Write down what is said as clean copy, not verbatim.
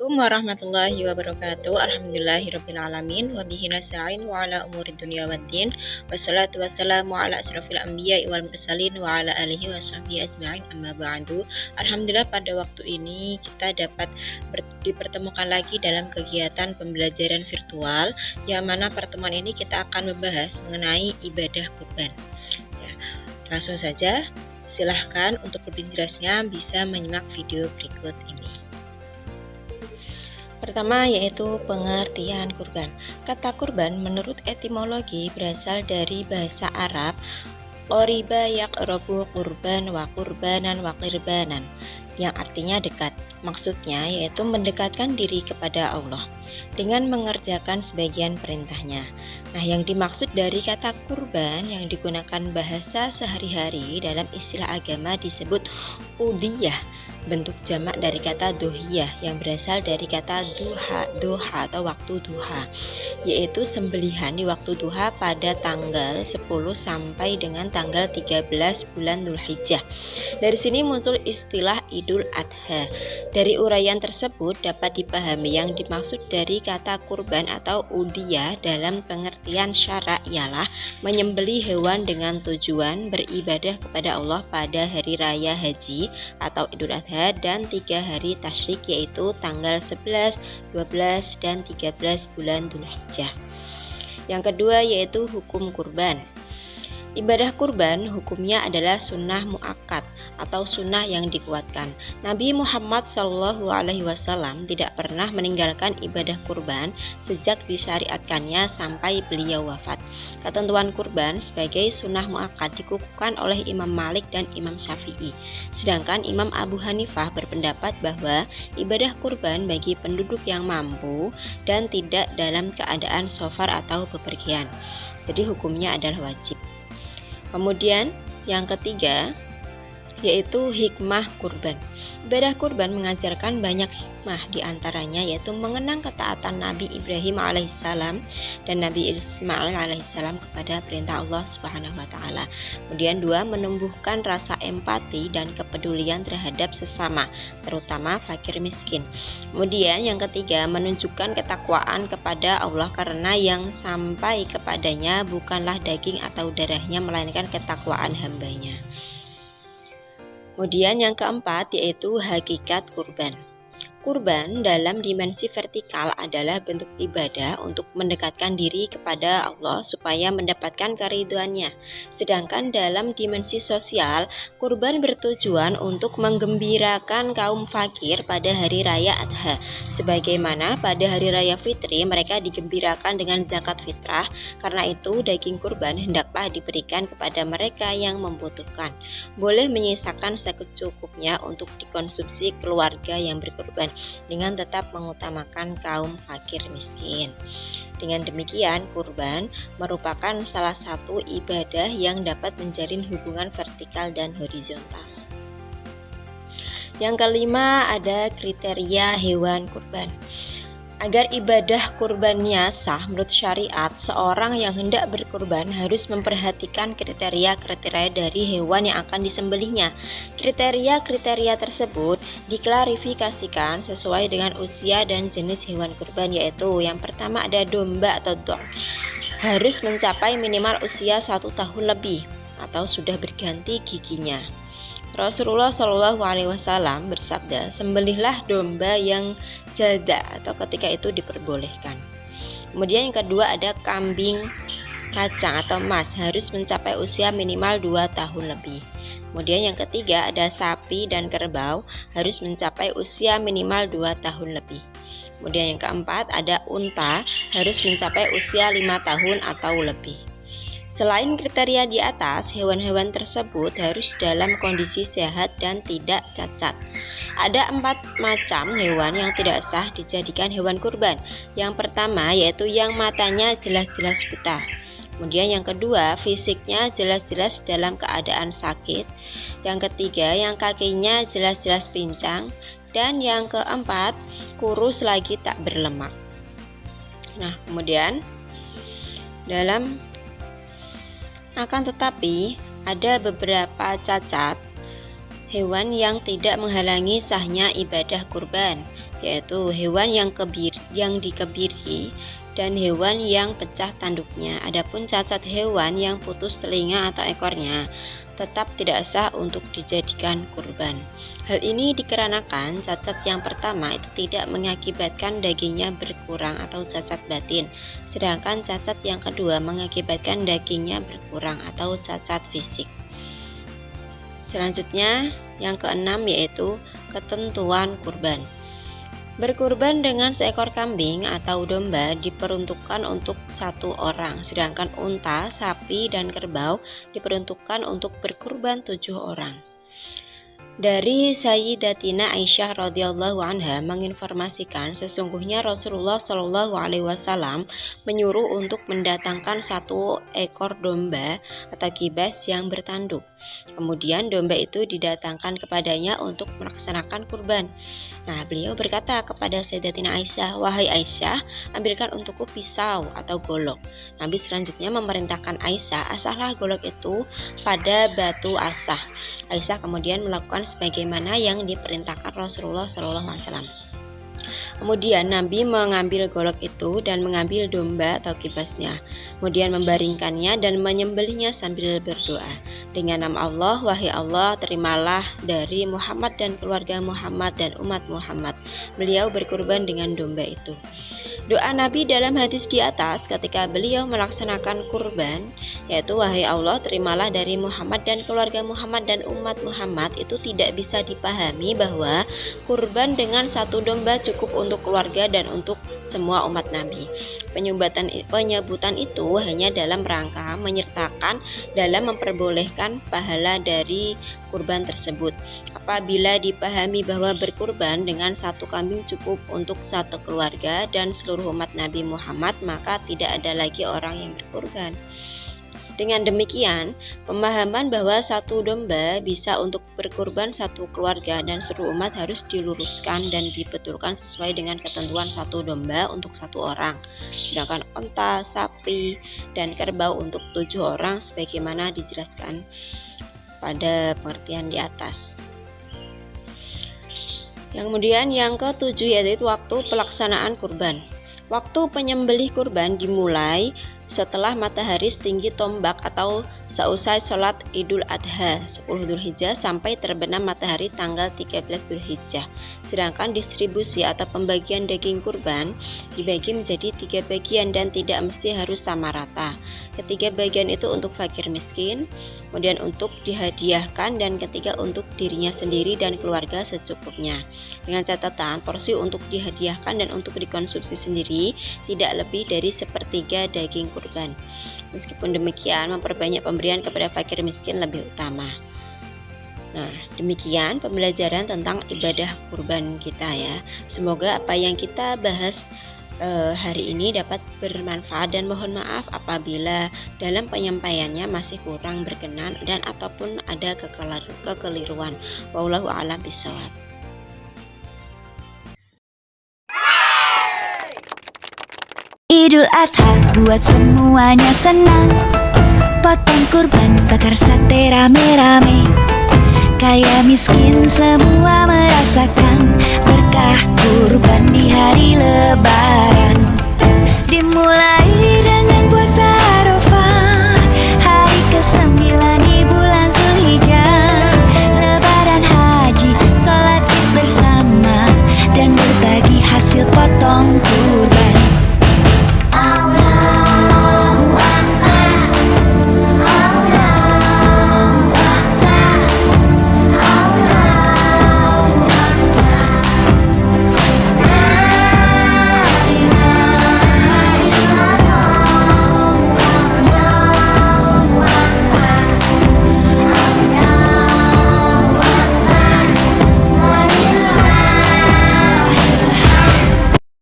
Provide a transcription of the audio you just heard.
Assalamualaikum warahmatullahi wabarakatuh. Alhamdulillahirabbil wabihi nasta'in wa ala umuri dunya waddin. Wassalatu wassalamu ala asrofil anbiya'i wal mursalin wa ala alihi wa sahbihi ajma'in, amma ba'du. Alhamdulillah, pada waktu ini kita dapat dipertemukan lagi dalam kegiatan pembelajaran virtual, yang mana pertemuan ini kita akan membahas mengenai ibadah kurban. Ya, langsung saja, silahkan untuk lebih jelasnya bisa menyimak video berikut ini. Pertama yaitu pengertian kurban. Kata kurban menurut etimologi berasal dari bahasa Arab Qoriba yaqrabu qurban wa qurbanan wa qirbanan, yang artinya dekat. Maksudnya yaitu mendekatkan diri kepada Allah dengan mengerjakan sebagian perintahnya. Nah, yang dimaksud dari kata kurban yang digunakan bahasa sehari-hari dalam istilah agama disebut udhiyah, bentuk jamak dari kata dohiyah yang berasal dari kata duha atau waktu duha, yaitu sembelihan di waktu duha pada tanggal 10 sampai dengan tanggal 13 bulan Dzulhijjah. Dari sini muncul istilah Idul Adha. Dari uraian tersebut dapat dipahami yang dimaksud dari kata kurban atau udhiyah dalam pengertian syara' ialah menyembelih hewan dengan tujuan beribadah kepada Allah pada hari raya haji atau Idul Adha dan 3 hari tasyrik, yaitu tanggal 11, 12, dan 13 bulan Dzulhijjah. Yang kedua yaitu hukum kurban. Ibadah kurban hukumnya adalah sunnah muakkad atau sunnah yang dikuatkan. Nabi Muhammad SAW tidak pernah meninggalkan ibadah kurban sejak disyariatkannya sampai beliau wafat. Ketentuan kurban sebagai sunnah muakkad dikukuhkan oleh Imam Malik dan Imam Syafi'i. Sedangkan Imam Abu Hanifah berpendapat bahwa ibadah kurban bagi penduduk yang mampu dan tidak dalam keadaan safar atau bepergian. Jadi hukumnya adalah wajib. Kemudian yang ketiga yaitu hikmah kurban. Ibadah kurban mengajarkan banyak hikmah, diantaranya yaitu mengenang ketaatan Nabi Ibrahim alaihissalam dan Nabi Ismail alaihissalam kepada perintah Allah Subhanahu wa taala. Kemudian 2, menumbuhkan rasa empati dan kepedulian terhadap sesama, terutama fakir miskin. Kemudian yang ketiga, menunjukkan ketakwaan kepada Allah karena yang sampai kepadanya bukanlah daging atau darahnya melainkan ketakwaan hambanya. Kemudian yang keempat yaitu hakikat kurban. Kurban dalam dimensi vertikal adalah bentuk ibadah untuk mendekatkan diri kepada Allah supaya mendapatkan keridhoannya. Sedangkan dalam dimensi sosial, kurban bertujuan untuk menggembirakan kaum fakir pada hari raya Adha. Sebagaimana pada hari raya fitri mereka digembirakan dengan zakat fitrah, karena itu daging kurban hendaklah diberikan kepada mereka yang membutuhkan. Boleh menyisakan secukupnya untuk dikonsumsi keluarga yang berkurban, dengan tetap mengutamakan kaum fakir miskin. Dengan demikian, kurban merupakan salah satu ibadah yang dapat menjalin hubungan vertikal dan horizontal. Yang kelima ada kriteria hewan kurban. Agar ibadah kurbannya sah menurut syariat, seorang yang hendak berkurban harus memperhatikan kriteria-kriteria dari hewan yang akan disembelihnya. Kriteria-kriteria tersebut diklarifikasikan sesuai dengan usia dan jenis hewan kurban, yaitu yang pertama ada domba atau dor. Harus mencapai minimal usia 1 tahun lebih atau sudah berganti giginya. Rasulullah SAW bersabda, sembelihlah domba yang jada atau ketika itu diperbolehkan. Kemudian yang kedua ada kambing kacang atau emas, harus mencapai usia minimal 2 tahun lebih. Kemudian yang ketiga ada sapi dan kerbau, harus mencapai usia minimal 2 tahun lebih. Kemudian yang keempat ada unta, harus mencapai usia 5 tahun atau lebih. Selain kriteria di atas, hewan-hewan tersebut harus dalam kondisi sehat dan tidak cacat. Ada 4 macam hewan yang tidak sah dijadikan hewan kurban. Yang pertama yaitu yang matanya jelas-jelas buta. Kemudian yang kedua, fisiknya jelas-jelas dalam keadaan sakit. Yang ketiga, yang kakinya jelas-jelas pincang. Dan yang keempat, kurus lagi tak berlemak. Nah, kemudian akan tetapi ada beberapa cacat hewan yang tidak menghalangi sahnya ibadah kurban, yaitu hewan yang dikebiri dan hewan yang pecah tanduknya. Adapun cacat hewan yang putus telinga atau ekornya tetap tidak sah untuk dijadikan kurban. Hal ini dikarenakan cacat yang pertama itu tidak mengakibatkan dagingnya berkurang atau cacat batin, sedangkan cacat yang kedua mengakibatkan dagingnya berkurang atau cacat fisik. Selanjutnya yang keenam yaitu ketentuan kurban. Berkurban dengan seekor kambing atau domba diperuntukkan untuk satu orang, sedangkan unta, sapi, dan kerbau diperuntukkan untuk berkurban 7 orang. Dari Sayyidatina Aisyah radhiyallahu anha menginformasikan sesungguhnya Rasulullah shallallahu alaihi wasallam menyuruh untuk mendatangkan 1 ekor domba atau kibas yang bertanduk. Kemudian domba itu didatangkan kepadanya untuk melaksanakan kurban. Nah, beliau berkata kepada Sayyidatina Aisyah, "Wahai Aisyah, ambilkan untukku pisau atau golok." Nabi selanjutnya memerintahkan Aisyah, "Asahlah golok itu pada batu asah." Aisyah kemudian melakukan sebagaimana yang diperintahkan Rasulullah SAW. Kemudian Nabi mengambil golok itu dan mengambil domba atau kibasnya, kemudian membaringkannya dan menyembelihnya sambil berdoa, "Dengan nama Allah, wahai Allah, terimalah dari Muhammad dan keluarga Muhammad dan umat Muhammad." Beliau berkurban dengan domba itu. Doa Nabi dalam hadis di atas ketika beliau melaksanakan kurban, yaitu "Wahai Allah, terimalah dari Muhammad dan keluarga Muhammad dan umat Muhammad," itu tidak bisa dipahami bahwa kurban dengan 1 domba cukup untuk keluarga dan untuk semua umat Nabi. Penyebutan itu hanya dalam rangka menyertakan dalam memperbolehkan pahala dari kurban tersebut. Apabila dipahami bahwa berkurban dengan 1 kambing cukup untuk 1 keluarga dan seluruh umat Nabi Muhammad, maka tidak ada lagi orang yang berkurban. Dengan demikian, pemahaman bahwa 1 domba bisa untuk berkurban 1 keluarga dan seluruh umat harus diluruskan dan dibetulkan sesuai dengan ketentuan 1 domba untuk 1 orang, sedangkan unta, sapi, dan kerbau untuk 7 orang sebagaimana dijelaskan pada pengertian di atas. Kemudian yang ke-7 yaitu waktu pelaksanaan kurban. Waktu penyembelih kurban dimulai setelah matahari setinggi tombak atau seusai sholat Idul Adha 10 Dzulhijjah sampai terbenam matahari tanggal 13 Dzulhijjah. Sedangkan distribusi atau pembagian daging kurban dibagi menjadi 3 bagian dan tidak mesti harus sama rata. Ketiga bagian itu untuk fakir miskin, kemudian untuk dihadiahkan, dan ketiga untuk dirinya sendiri dan keluarga secukupnya. Dengan catatan porsi untuk dihadiahkan dan untuk dikonsumsi sendiri tidak lebih dari 1/3 daging kurban. Meskipun demikian, memperbanyak pemberian kepada fakir miskin lebih utama. Nah, demikian pembelajaran tentang ibadah kurban kita ya. Semoga apa yang kita bahas hari ini dapat bermanfaat, dan mohon maaf apabila dalam penyampaiannya masih kurang berkenan dan ataupun ada kekeliruan. Wallahu a'lam bishawab. Idul Adha buat semuanya senang, potong kurban, bakar sate rame-rame. Kaya miskin semua merasakan berkah